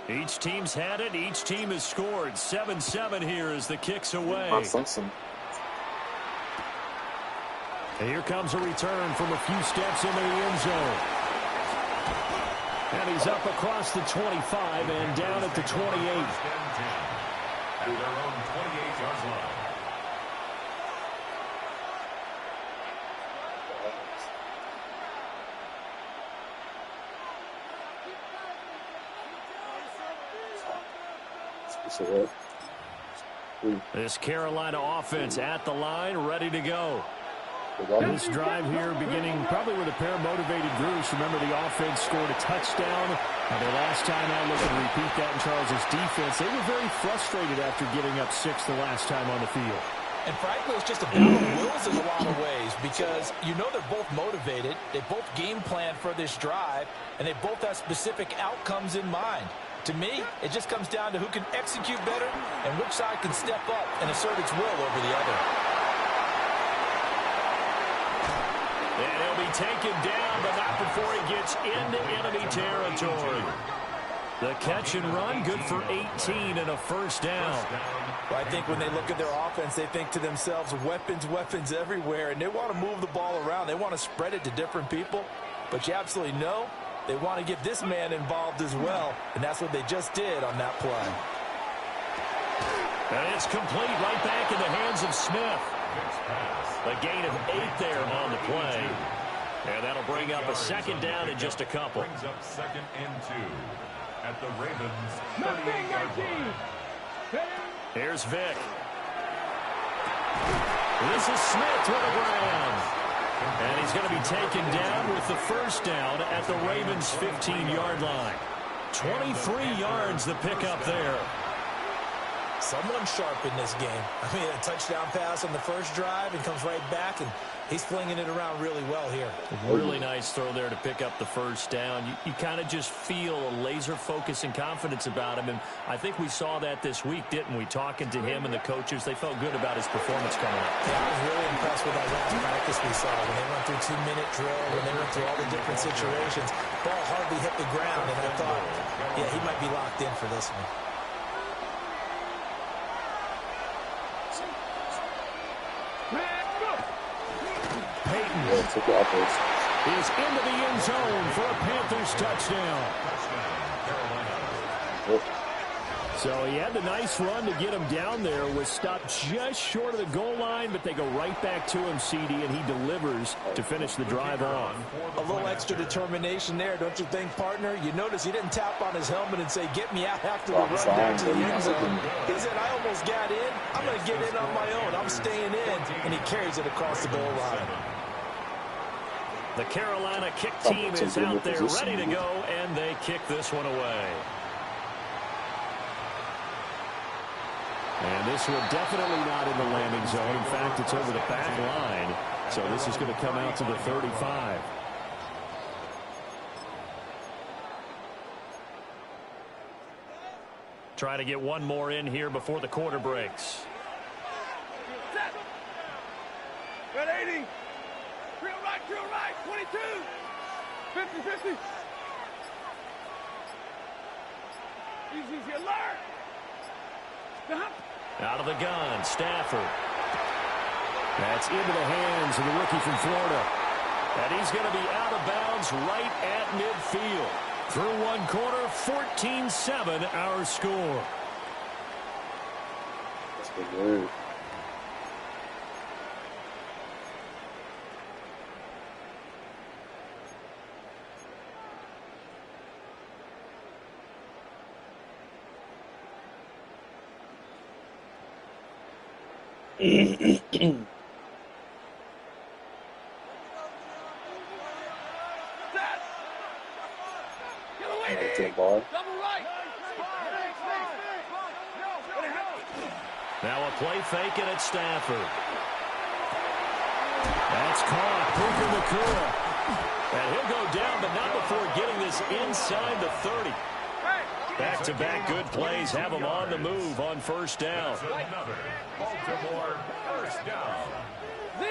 Each team's had it. Each team has scored. 7-7 here as the kick's away. And here comes a return from a few steps into the end zone. And he's up across the 25 and down at the 28. At their own 28-yard line. This Carolina offense at the line, ready to go. This drive here beginning probably with a pair of motivated Bruce. Remember, the offense scored a touchdown. The last time out, looking to repeat that in Charles' defense. They were very frustrated after giving up 6 the last time on the field. And frankly, it's just a battle of wills in a lot of ways because you know they're both motivated. They both game plan for this drive, and they both have specific outcomes in mind. To me, it just comes down to who can execute better and which side can step up and assert its will over the other. And he'll be taken down, but not before he gets into enemy territory. The catch and run, good for 18 and a first down. Well, I think when they look at their offense, they think to themselves, weapons, weapons everywhere, and they want to move the ball around. They want to spread it to different people, but you absolutely know they want to get this man involved as well, and that's what they just did on that play. And it's complete right back in the hands of Smith. A gain of 8 there on the play. And that'll bring up a second down in just a couple. Brings up 2nd and 2 at the Ravens' 38-yard line. Here's Vick. This is Smith to the ground. And he's going to be taken down with the first down at the Ravens' 15-yard line. 23 yards the pickup there. Someone sharp in this game. I mean, a touchdown pass on the first drive and comes right back, and he's flinging it around really well here. Really nice throw there to pick up the first down. You kind of just feel a laser focus and confidence about him, and I think we saw that this week, didn't we? Talking to him and the coaches, they felt good about his performance coming up. Yeah, I was really impressed with that last practice we saw when they went through 2-minute drill, when they went through all the different situations. Ball hardly hit the ground, and I thought, yeah, he might be locked in for this one. Is into the end zone for a Panthers touchdown. So he had the nice run to get him down there. Was stopped just short of the goal line, but they go right back to him, CD, and he delivers to finish the drive off. A little extra determination there, don't you think, partner? You notice he didn't tap on his helmet and say, get me out after the run down to the end zone. He said, I almost got in. I'm going to get in on my own. I'm staying in. And he carries it across the goal line. The Carolina kick team is out there ready to go, and they kick this one away. And this one definitely not in the landing zone. In fact, it's over the back line. So this is going to come out to the 35. Try to get one more in here before the quarter breaks. Red 80. Drill right, 22. 50. Easy, alert. Out of the gun, Stafford. That's into the hands of the rookie from Florida. And he's going to be out of bounds right at midfield. Through one quarter, 14-7 our score. That's good. Now a play fake and it's Stafford. That's caught. Puka Nakua. And he'll go down, but not before getting this inside the 30. Back-to-back good plays have him on the move on first down. Another Baltimore first down.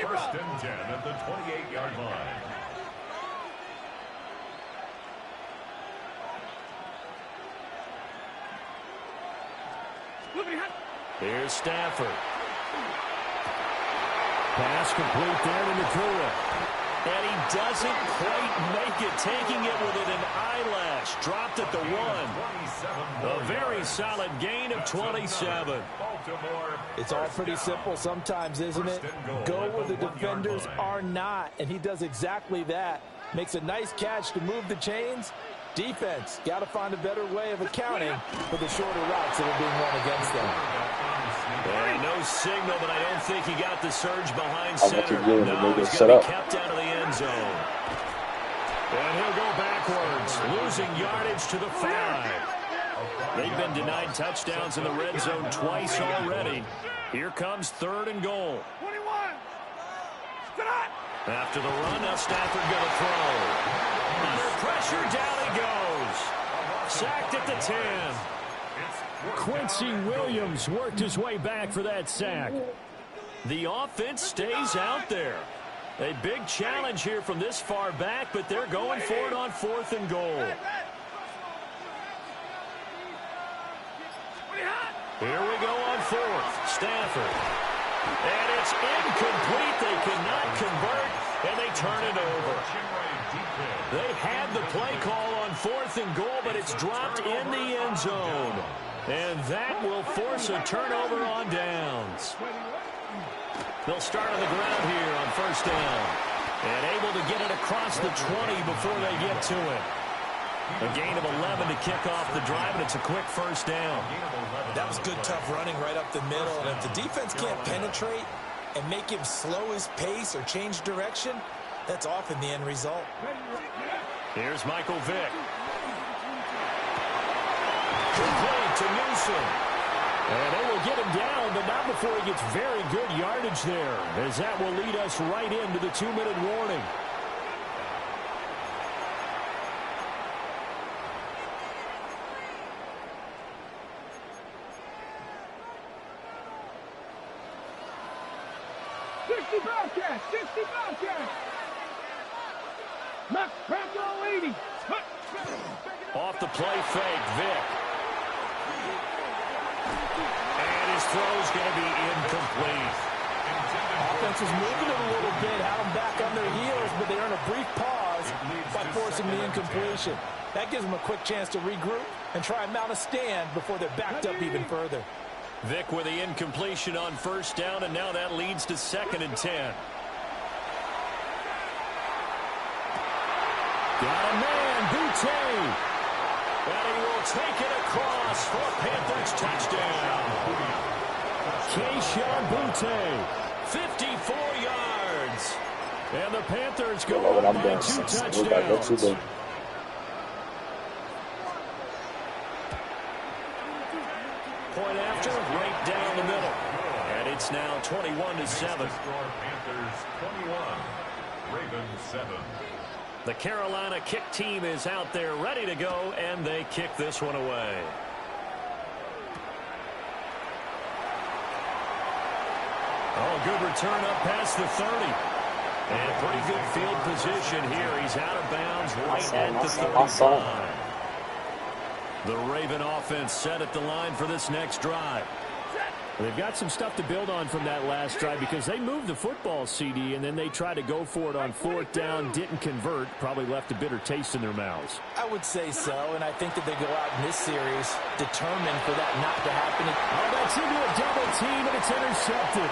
First and 10 at the 28-yard line. Here's Stafford. Pass complete there to Nakua. And he doesn't quite make it, taking it within an eyelash. Dropped at the 1. A very solid gain of 27. It's all pretty simple sometimes, isn't it? Go where the defenders are not, and he does exactly that. Makes a nice catch to move the chains. Defense, got to find a better way of accounting for the shorter routes that are being run against them. And no signal, but I don't think he got the surge behind center. No, he's set going up. to be kept out of the end zone. And he'll go backwards, losing yardage to the 5. They've been denied touchdowns in the red zone twice already. Here comes 3rd and goal. 21. After the run, now Stafford going to throw. Under pressure, down he goes. Sacked at the 10. Quincy Williams worked his way back for that sack. The offense stays out there. A big challenge here from this far back, but they're going for it on 4th and goal. Here we go on 4th. Stafford. And it's incomplete. They cannot convert, and they turn it over. They had the play call on 4th and goal, but it's dropped in the end zone. And that will force a turnover on downs. They'll start on the ground here on 1st down. And able to get it across the 20 before they get to it. A gain of 11 to kick off the drive, and it's a quick 1st down. That was good, tough running right up the middle. And if the defense can't penetrate and make him slow his pace or change direction, that's often the end result. Here's Michael Vick. Complete to Newsom. And they will get him down, but not before he gets very good yardage there, as that will lead us right into the 2-minute warning. Off the play fake, Vick. And his throw's going to be incomplete. Offense is moving it a little bit, had them back on their heels, but they earn a brief pause by forcing the incompletion. That gives them a quick chance to regroup and try and mount a stand before they're backed up even further. Vick with the incompletion on 1st down, and now that leads to 2nd and 10. Got a man, Boutte. And he will take it across for a Panthers touchdown. Keyshawn Boutte, 54 yards. And the Panthers go up by 2 touchdowns. Point after, right down the middle. And it's now 21-7. Panthers 21, Ravens 7. The Carolina kick team is out there ready to go, and they kick this one away. Oh, good return up past the 30. And pretty good field position here. He's out of bounds right at the 35. The Raven offense set at the line for this next drive. They've got some stuff to build on from that last drive because they moved the football, CD, and then they tried to go for it on 4th down, didn't convert, probably left a bitter taste in their mouths. I would say so, and I think that they go out in this series determined for that not to happen. Oh, that's into a double team, and it's intercepted.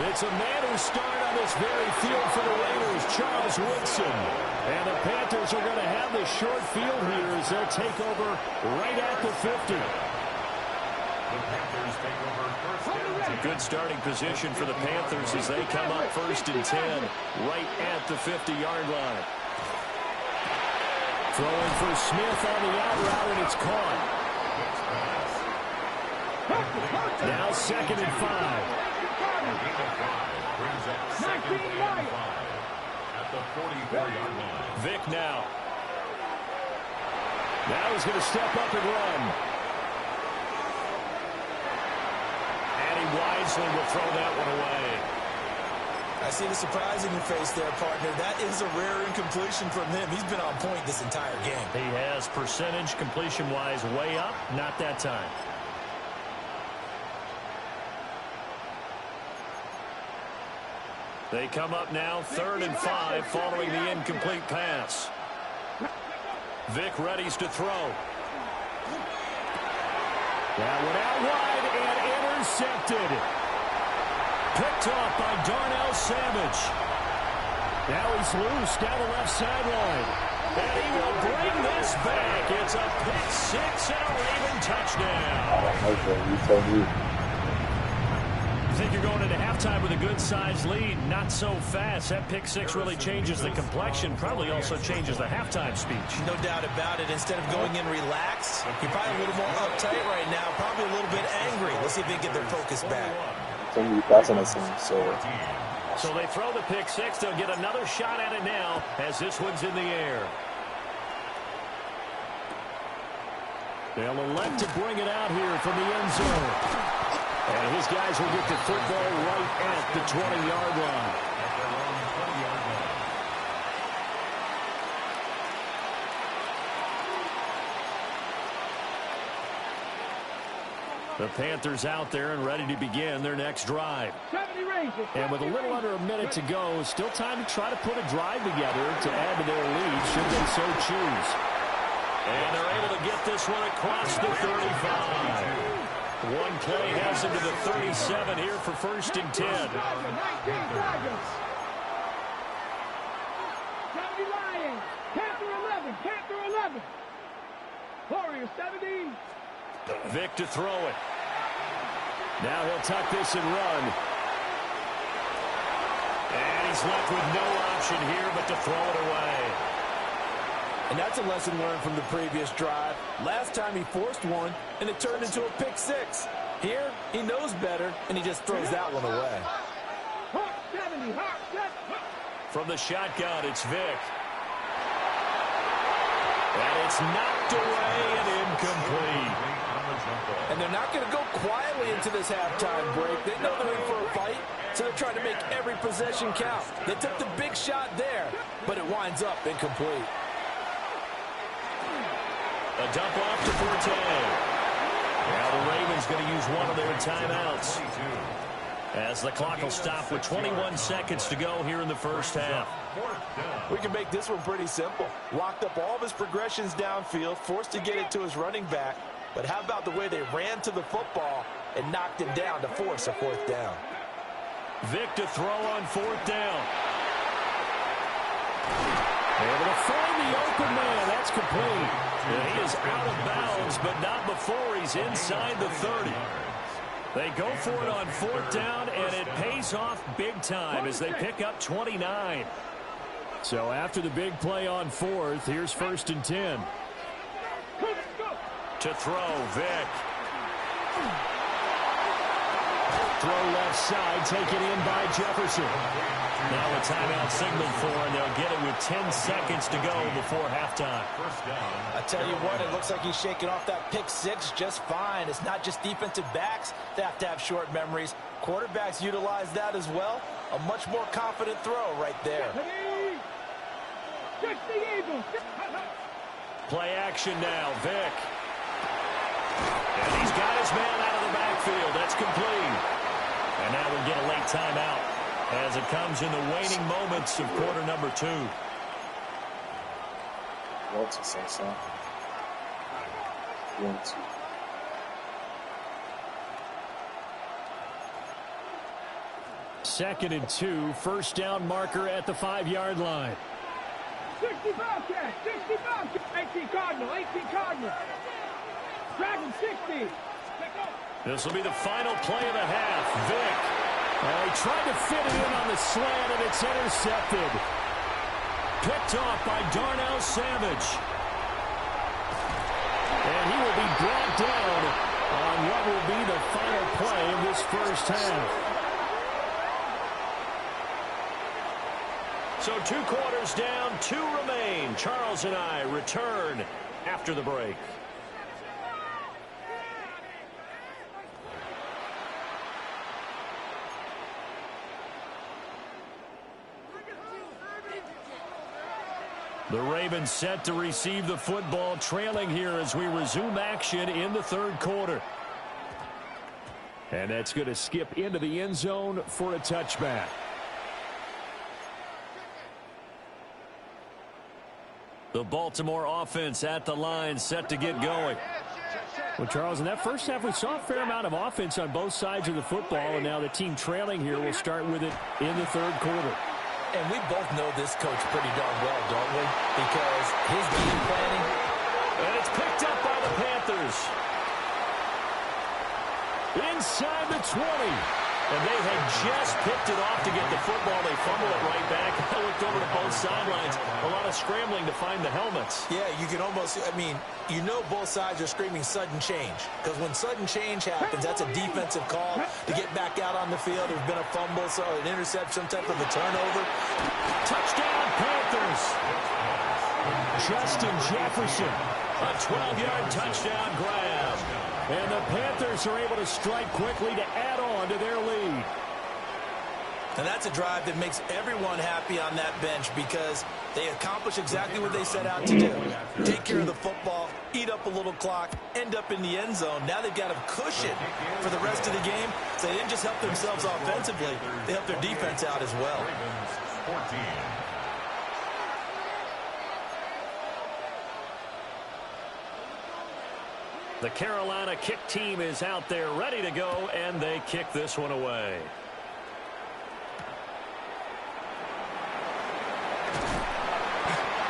It's a man who started on this very field for the Raiders, Charles Woodson. And the Panthers are going to have the short field here as they'll take over right at the 50. The Panthers take over 1st and 10. Good starting position for the Panthers as they come up 1st and 10 right at the 50-yard line. Throwing for Smith on the out route, and it's caught. Now 2nd and 5. Brings up 2nd and 5 at the 44-yard line. Vick now. Now he's going to step up and run. Wisely will throw that one away. I see the surprise in your face there, partner. That is a rare incompletion from him. He's been on point this entire game. He has percentage completion-wise way up. Not that time. They come up now 3rd and 5 following the incomplete pass. Vic readies to throw. That one out wide and intercepted. Picked off by Darnell Savage. Now he's loose down the left sideline. And he will bring this back. It's a pick six and a Raven touchdown. I think you're going into halftime with a good-sized lead. Not so fast. That pick six really changes the complexion. Probably also changes the halftime speech. No doubt about it. Instead of going in relaxed, you're probably a little more uptight right now. Probably a little bit angry. Let's see if they can get their focus back. So they throw the pick six. They'll get another shot at it now as this one's in the air. They'll elect to bring it out here from the end zone. And his guys will get the football right at the 20-yard line. The Panthers out there and ready to begin their next drive. And with a little under a minute to go, still time to try to put a drive together to add to their lead should they so choose. And they're able to get this one across the 35. One play has them to the 37 here for 1st and 10. Panther 11. Warrior 17. Vic to throw it. Now he'll tuck this and run. And he's left with no option here but to throw it away. And that's a lesson learned from the previous drive. Last time he forced one, and it turned into a pick six. Here, he knows better, and he just throws that one away. From the shotgun, it's Vic. And it's knocked away and incomplete. And they're not going to go quietly into this halftime break. They know they're in for a fight, so they're trying to make every possession count. They took the big shot there, but it winds up incomplete. A dump off to Forte. Now the Ravens going to use one of their timeouts. As the clock will stop with 21 seconds to go here in the first half. We can make this one pretty simple. Locked up all of his progressions downfield, forced to get it to his running back. But how about the way they ran to the football and knocked him down to force a 4th down? Vic to throw on 4th down. Able to find the open man. That's complete. And he is out of bounds, but not before he's inside the 30. They go for it on 4th down, and it pays off big time as they pick up 29. So after the big play on 4th, here's 1st and 10. To throw, Vic. Throw left side, taken in by Jefferson. Now a timeout signaled for, and they'll get it with 10 seconds to go before halftime. I tell you what, it looks like he's shaking off that pick six just fine. It's not just defensive backs that have to have short memories. Quarterbacks utilize that as well. A much more confident throw right there. Play action now, Vic. And he's got his man out of the backfield. That's complete. And now we'll get a late timeout as it comes in the waning moments of quarter number 2. Second and 2, 1st down marker at the 5-yard line. 60 Bobcat, 60 Bobcat, 18 Cardinal, 18 Cardinal. Dragon 60. This will be the final play of the half. Vic. He tried to fit it in on the slant, and it's intercepted. Picked off by Darnell Savage. And he will be brought down on what will be the final play of this first half. So 2 quarters down, 2 remain. Charles and I return after the break. The Ravens set to receive the football, trailing here as we resume action in the 3rd quarter. And that's going to skip into the end zone for a touchback. The Baltimore offense at the line, set to get going. Well, Charles, in that first half, we saw a fair amount of offense on both sides of the football, and now the team trailing here will start with it in the third quarter. And we both know this coach pretty darn well, don't we? Because his game planning. And it's picked up by the Panthers. Inside the 20. And they had just picked it off to get the football. They fumble it right back. I looked over to both sidelines. A lot of scrambling to find the helmets. Yeah, you can almost, I mean, you know both sides are screaming sudden change. Because when sudden change happens, that's a defensive call to get back out on the field. There's been a fumble, so an interception, some type of a turnover. Touchdown, Panthers. Justin Jefferson. A 12-yard touchdown grab. And the Panthers are able to strike quickly to add on to their lead. And that's a drive that makes everyone happy on that bench because they accomplish exactly what they set out to do. Take care of the football, eat up a little clock, end up in the end zone. Now they've got a cushion for the rest of the game. So they didn't just help themselves offensively, they helped their defense out as well. The Carolina kick team is out there ready to go, and they kick this one away.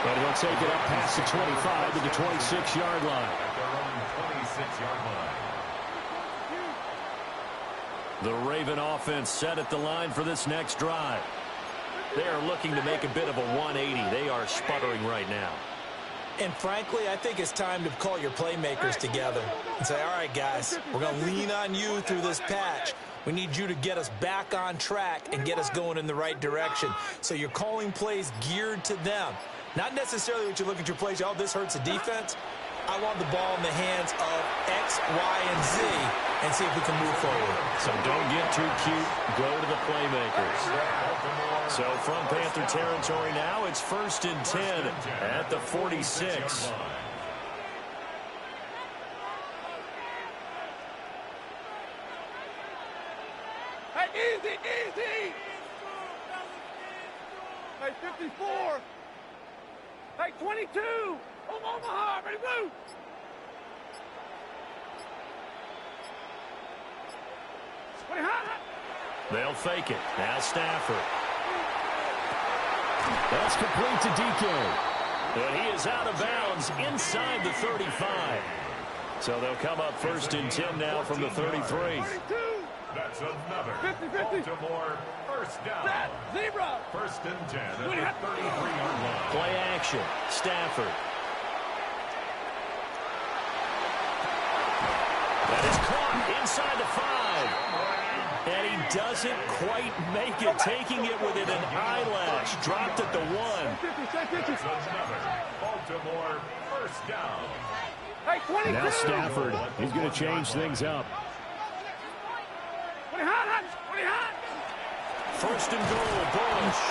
But he'll take it up past the 25 to the 26-yard line. At their own 26-yard line. The Raven offense set at the line for this next drive. They are looking to make a bit of a 180. They are sputtering right now. And frankly, I think it's time to call your playmakers together and say, all right, guys, we're going to lean on you through this patch. We need you to get us back on track and get us going in the right direction. So you're calling plays geared to them. Not necessarily what you look at your plays, oh, this hurts the defense. I want the ball in the hands of X, Y, and Z and see if we can move forward. So don't get too cute. Go to the playmakers. So from Panther territory now, it's 1st and 10 at the 46. Hey, easy, easy. Hey, 54. Hey, 22. Omaha, ready, move. They'll fake it. Now Stafford. That's complete to DK. And he is out of bounds inside the 35. So they'll come up 1st and 10 now from the 33. That's another 50-50. Baltimore first down. Set, zebra. 1st and 10 at the 33-yard line. Play action. Stafford. That is caught inside the 5. And he doesn't quite make it, taking it within an eyelash. Dropped at the 1. That's another Baltimore first down. Hey, 22. Now Stafford is going to change things up. 1st and goal, Bush.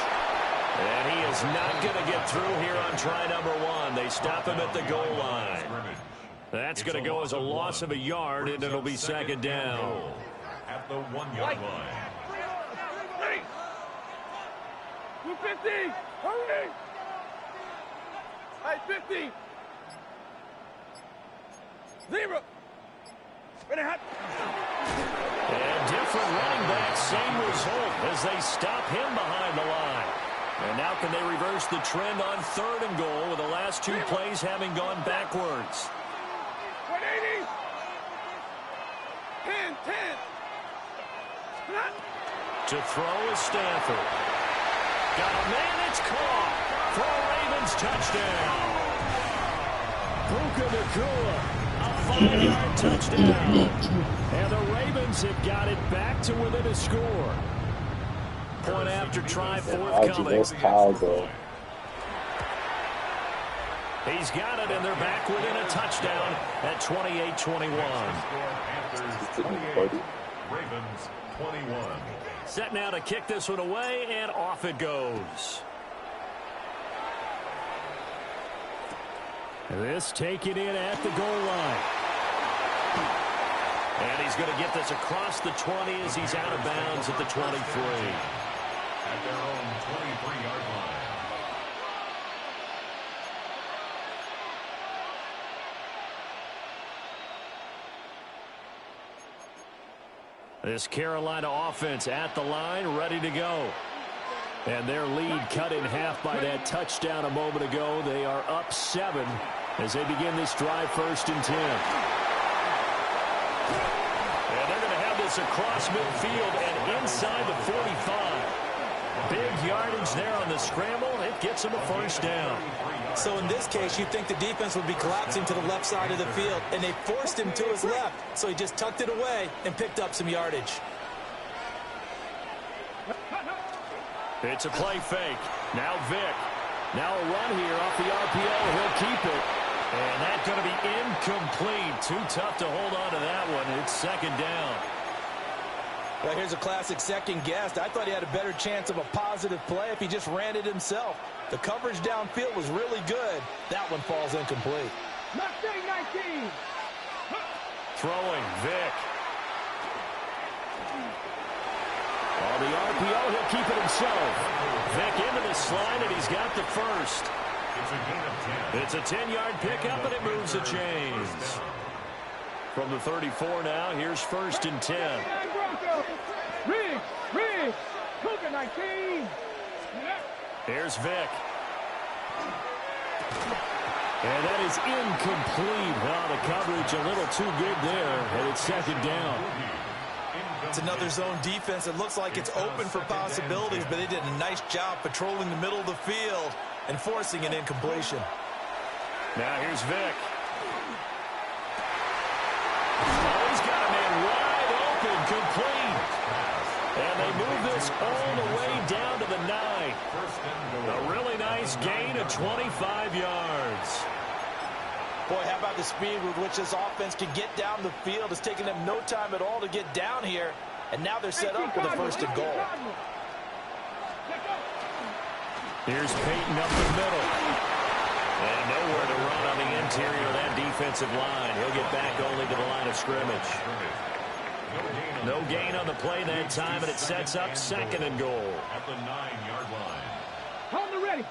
And he is not going to get through here on try number 1. They stop him at the goal line. That's going to go as a loss of a yard, and it'll be 2nd down. At the 1-yard line. Ready. 250. Hurry. Hey, 50. Zero. Ready, hot. And different running backs, same result as they stop him behind the line. And now can they reverse the trend on 3rd and goal with the last 2 plays having gone backwards? 180. 10. To throw is Stafford. Got a man, it's caught for a Ravens touchdown. Puka Nacua, a 5-yard touchdown. And the Ravens have got it back to within a score. Point after try forthcoming. He's got it, and they're back within a touchdown at 28-21. Ravens 21. Set now to kick this one away, and off it goes. This taken in at the goal line. And he's going to get this across the 20 as he's out of bounds at the 23. At their own 23-yard line. This Carolina offense at the line, ready to go. And their lead cut in half by that touchdown a moment ago. They are up 7 as they begin this drive, 1st and 10. And they're going to have this across midfield and inside the 45. Big yardage there on the scramble. It gets them a 1st down. So in this case, you'd think the defense would be collapsing to the left side of the field, and they forced him to his left. So he just tucked it away and picked up some yardage. It's a play fake. Now Vick. Now a run here off the RPO. He'll keep it. And that's going to be incomplete. Too tough to hold on to that one. It's 2nd down. Well, here's a classic second guess. I thought he had a better chance of a positive play if he just ran it himself. The coverage downfield was really good. That one falls incomplete. Mustang 19. Throwing, Vick. On the RPO, he'll keep it himself. Vick into the slide, and he's got the 1st. It's a 10-yard pickup, and it moves the chains. From the 34 now, here's 1st and 10. Riggs, Cougar 19. Here's Vick. And that is incomplete. Well, the coverage a little too good there, and it's 2nd down. It's another zone defense. It looks like it's open for possibilities, but they did a nice job patrolling the middle of the field and forcing an incompletion. Now here's Vick. Oh, he's got a man wide open, complete. And they move this all the way down to the 9. A really nice gain of 25 yards. Boy, how about the speed with which this offense can get down the field? It's taken them no time at all to get down here, and now they're set up for the 1st and goal. Here's Peyton up the middle. And nowhere to run on the interior of that defensive line. He'll get back only to the line of scrimmage. No gain on the play that time, and it sets up 2nd and goal. At the 9-yard line. Hold it ready.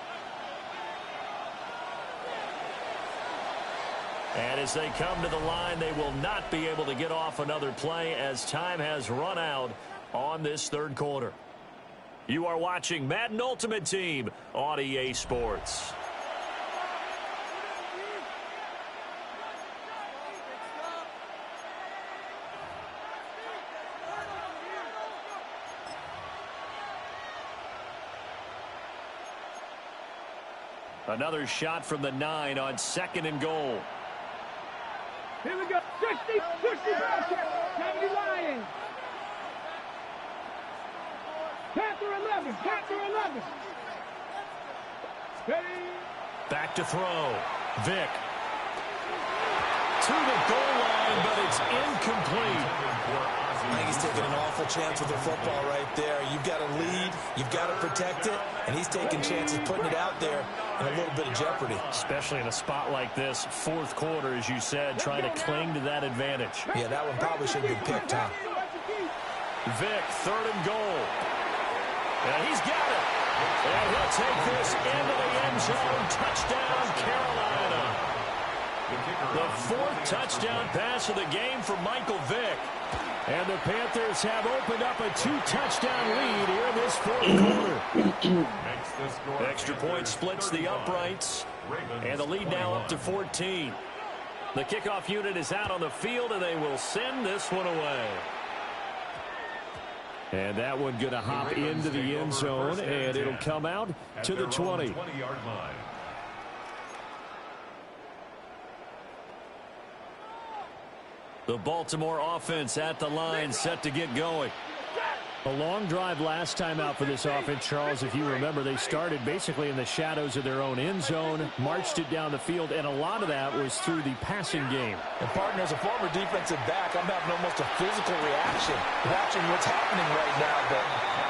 And as they come to the line, they will not be able to get off another play as time has run out on this 3rd quarter. You are watching Madden Ultimate Team on EA Sports. Another shot from the 9 on 2nd and goal. Here we go. 60, 70 Lions. Panther 11. Ready. Back to throw. Vick. To the goal line, but it's incomplete. I think he's taking an awful chance with the football right there. You've got to lead, you've got to protect it, and he's taking chances putting it out there in a little bit of jeopardy. Especially in a spot like this, 4th quarter, as you said, trying to cling to that advantage. Yeah, that one probably should have been picked, huh? Vick, 3rd and goal. And he's got it. And he'll take this into the end zone. Touchdown, Carolina. The 4th touchdown pass of the game for Michael Vick. And the Panthers have opened up a 2-touchdown lead here in this 4th quarter. Extra point splits the uprights. And the lead now up to 14. The kickoff unit is out on the field, and they will send this one away. And that one going to hop into the end zone, and it'll come out to the 20. 20-yard line. The Baltimore offense at the line, set to get going. A long drive last time out for this offense, Charles. If you remember, they started basically in the shadows of their own end zone, marched it down the field, and a lot of that was through the passing game. And, partner, as a former defensive back, I'm having almost a physical reaction watching what's happening right now. But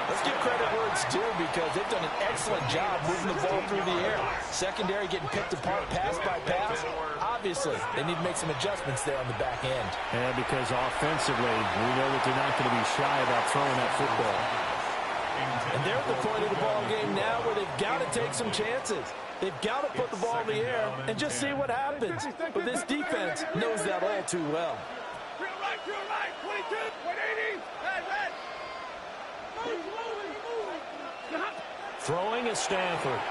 let's give credit where it's due because they've done an excellent job moving the ball through the air. Secondary getting picked apart pass by pass. Obviously, they need to make some adjustments there on the back end. And because offensively, we know that they're not going to be shy about throwing that football. And they're at the point of the ball game now where they've got to take some chances. They've got to put the ball in the air and just see what happens. But this defense knows that all too well. right, 22, 180. Red. Throwing is Stafford.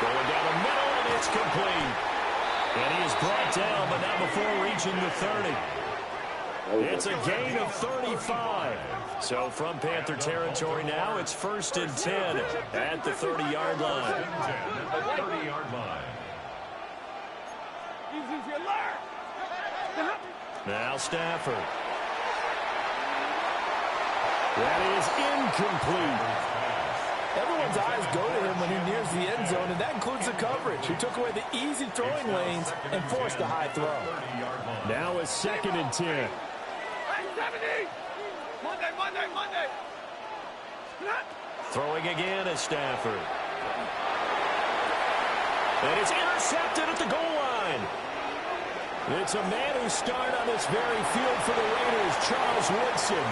Going down the middle, and it's complete. And he is brought down, but not before reaching the 30. It's a gain of 35. So from Panther territory now, it's 1st and 10 at the 30-yard line. 30-yard line. Now Stafford. That is incomplete. Everyone's eyes go to him when he nears the end zone, and that includes the coverage. He took away the easy throwing lanes and forced a high throw. Now a 2nd and 10. Monday. Throwing again is Stafford. And it's intercepted at the goal line. It's a man who started on this very field for the Raiders, Charles Woodson.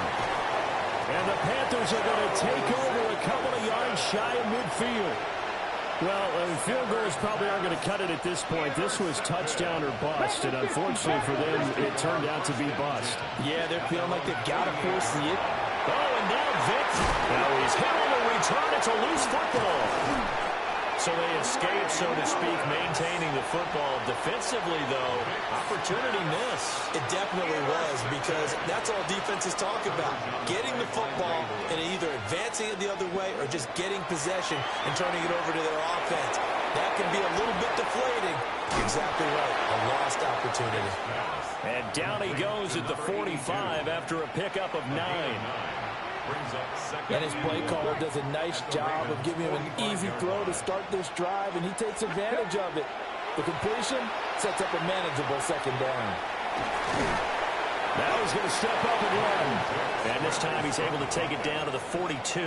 And the Panthers are going to take over a couple of yards shy of midfield. Well, field goals probably aren't going to cut it at this point. This was touchdown or bust, and unfortunately for them, it turned out to be bust. Yeah, they're feeling like they've got to force the it. Oh, and now Vic. Now he's hit on the return. It's a loose football. So they escape, so to speak, maintaining the football. Defensively, though, opportunity miss. It definitely was, because that's all defenses talk about. Getting the football and either advancing it the other way or just getting possession and turning it over to their offense. That can be a little bit deflating. Exactly right. A lost opportunity. And down he goes at the 45 after a pickup of 9. And his play caller does a nice job of giving him an easy throw to start this drive, and he takes advantage of it. The completion sets up a manageable 2nd down. Now he's going to step up and run. And this time he's able to take it down to the 42.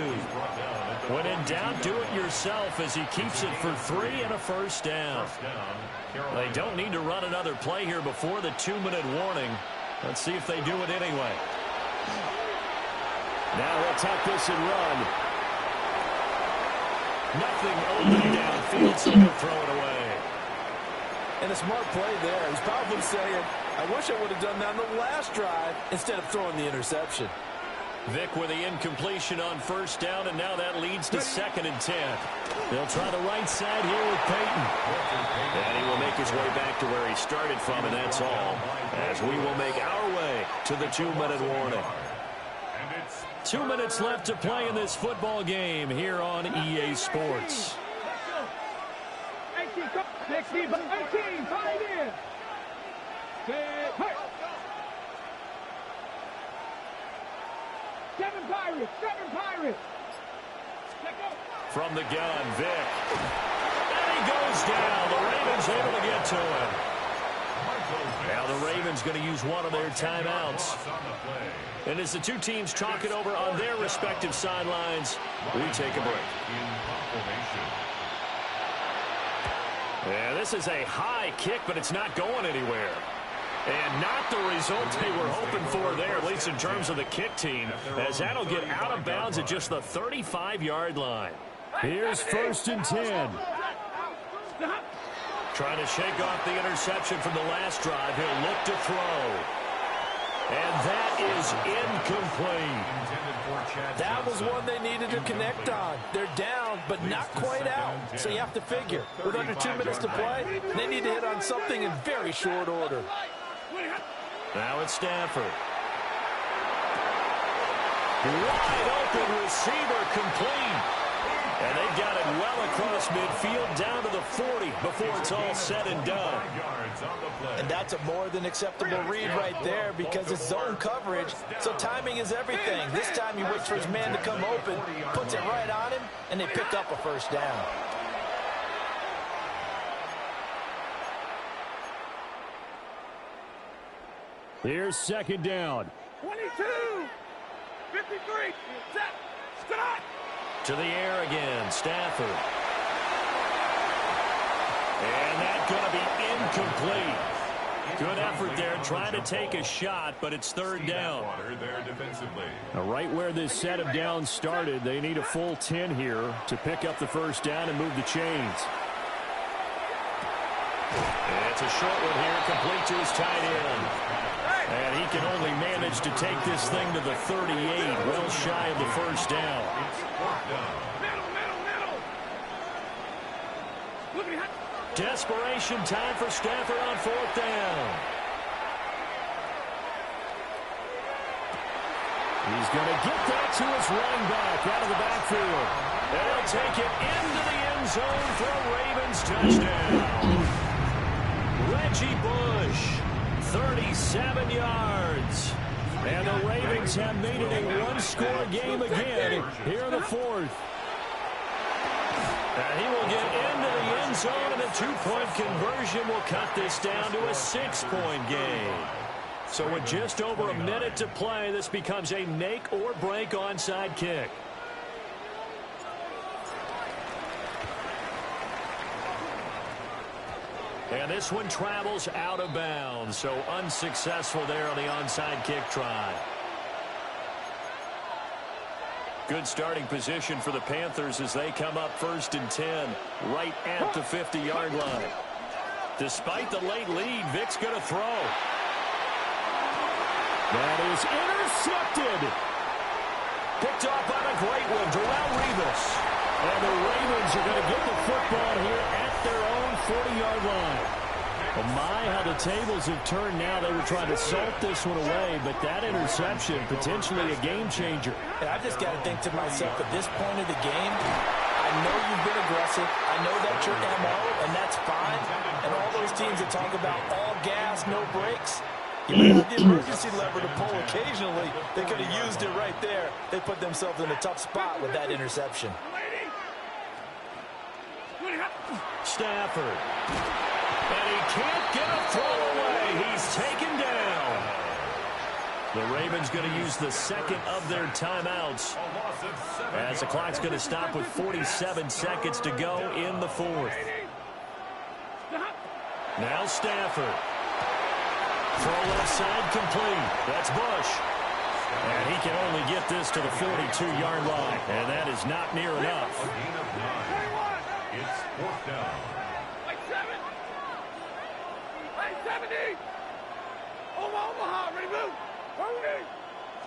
When in doubt, do it yourself as he keeps it for 3 and a 1st down. They don't need to run another play here before the 2-minute warning. Let's see if they do it anyway. Now he'll tuck this and run. Nothing open downfield, so he'll throw it away. And a smart play there. He's probably saying, I wish I would have done that on the last drive instead of throwing the interception. Vic with the incompletion on 1st down, and now that leads to 2nd and 10. They'll try the right side here with Peyton. And he will make his way back to where he started from, and that's all. As we will make our way to the 2-minute warning. 2 minutes left to play in this football game here on EA Sports. 18, 5 in. 7 Pirates. From the gun, Vic. And he goes down. The Ravens able to get to him. Now the Ravens going to use one of their timeouts. And as the two teams talk it over on their respective sidelines, we take a break. Yeah, this is a high kick, but it's not going anywhere. And not the result they were hoping for there, at least in terms of the kick team, as that'll get out of bounds at just the 35-yard line. Here's 1st and 10. Trying to shake off the interception from the last drive. He'll look to throw. And that is incomplete. That was one they needed to connect on. They're down, but not quite out. So you have to figure, with under 2 minutes to play, they need to hit on something in very short order. Now it's Stafford. Wide open receiver, complete. And they've got it well across midfield down to the 40 before it's all said and done. And that's a more than acceptable read right there because it's zone coverage, so timing is everything. This time he waits for his man to come open, puts it right on him, and they pick up a 1st down. Here's 2nd down. 22, 53, set, stop. To the air again, Stafford. And that's going to be incomplete. Good effort there, trying to take a shot, but it's 3rd down. Now, right where this set of downs started, they need a full 10 here to pick up the 1st down and move the chains. It's a short one here, complete to his tight end. And he can only manage to take this thing to the 38, well shy of the first down. Desperation time for Stafford on fourth down. He's going to get that to his running back out of the backfield. They'll take it into the end zone for a Ravens touchdown. Reggie Bush, 37 yards. And the Ravens have made it a one-score game again here in the fourth. And he will get into the end zone, and a two-point conversion will cut this down to a six-point game. So with just over a minute to play, this becomes a make-or-break onside kick. And this one travels out of bounds, so unsuccessful there on the onside kick try. Good starting position for the Panthers as they come up 1st and 10, right at the 50-yard line. Despite the late lead, Vic's going to throw. That is intercepted. Picked off by the great one, Darrelle Revis. And the Ravens are going to get the football here at their own 40-yard line. Oh my, how the tables have turned now. They were trying to salt this one away, but that interception, potentially a game changer. And I just got to think to myself, at this point of the game, I know you've been aggressive. I know that's your MO, and that's fine. And all those teams that talk about all gas, no brakes, you might have the emergency lever to pull occasionally. They could have used it right there. They put themselves in a tough spot with that interception. Stafford. And he can't get a throw away. He's taken down. The Ravens going to use the second of their timeouts as the clock's going to stop with 47 seconds to go in the fourth. Now Stafford. Throw left side complete. That's Bush. And he can only get this to the 42-yard line. And that is not near enough. It's fourth down. Like 70. Omaha, ready, move. Hurry.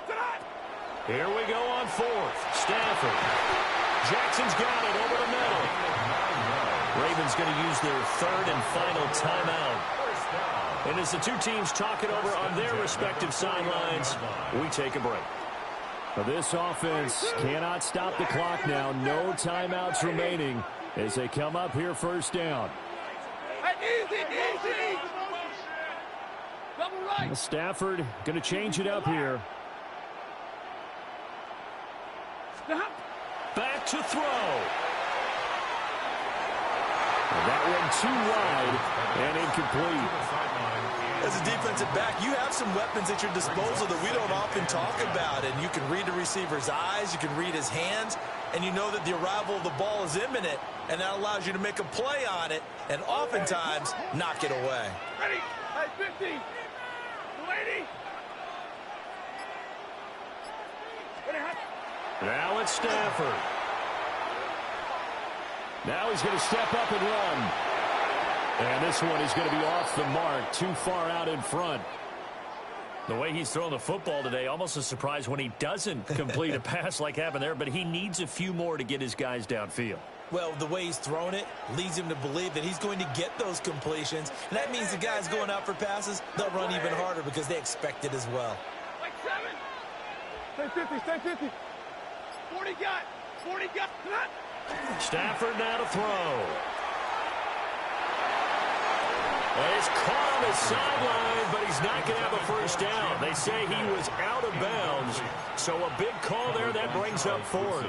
Tonight. Here we go on fourth. Stafford. Jackson's got it over the middle. Ravens going to use their third and final timeout. And as the two teams talk it over on their respective sidelines, we take a break. Now this offense cannot stop the clock now. No timeouts remaining as they come up here first down. Easy. Double right. Stafford going to change it up here. Stop. Back to throw. That one too wide and incomplete. As a defensive back, you have some weapons at your disposal that we don't often talk about. And you can read the receiver's eyes, you can read his hands, and you know that the arrival of the ball is imminent, and that allows you to make a play on it and oftentimes knock it away. Ready. Hey, 50. Lady. Now it's Stafford. Now he's going to step up and run. And this one is going to be off the mark, too far out in front. The way he's throwing the football today, almost a surprise when he doesn't complete a pass like happened there, but he needs a few more to get his guys downfield. Well, the way he's thrown it leads him to believe that he's going to get those completions. And that means the guys going out for passes, they'll run even harder because they expect it as well. Like 7. Stay 50. 40 got. Stafford now to throw. Well, he's caught on the sideline, but he's not going to have a first down. They say he was out of bounds, so a big call there that brings up fourth.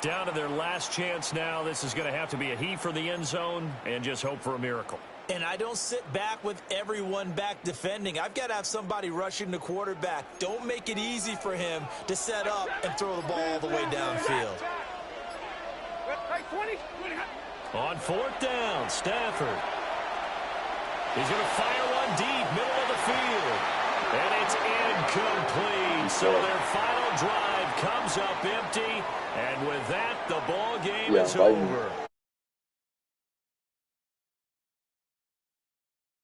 Down to their last chance now. This is going to have to be a heave for the end zone and just hope for a miracle. And I don't sit back with everyone back defending. I've got to have somebody rushing the quarterback. Don't make it easy for him to set up and throw the ball all the way downfield. On fourth down, Stafford. He's going to fire one deep, middle of the field. And it's incomplete. So their final drive comes up empty. And with that, the ball game is over.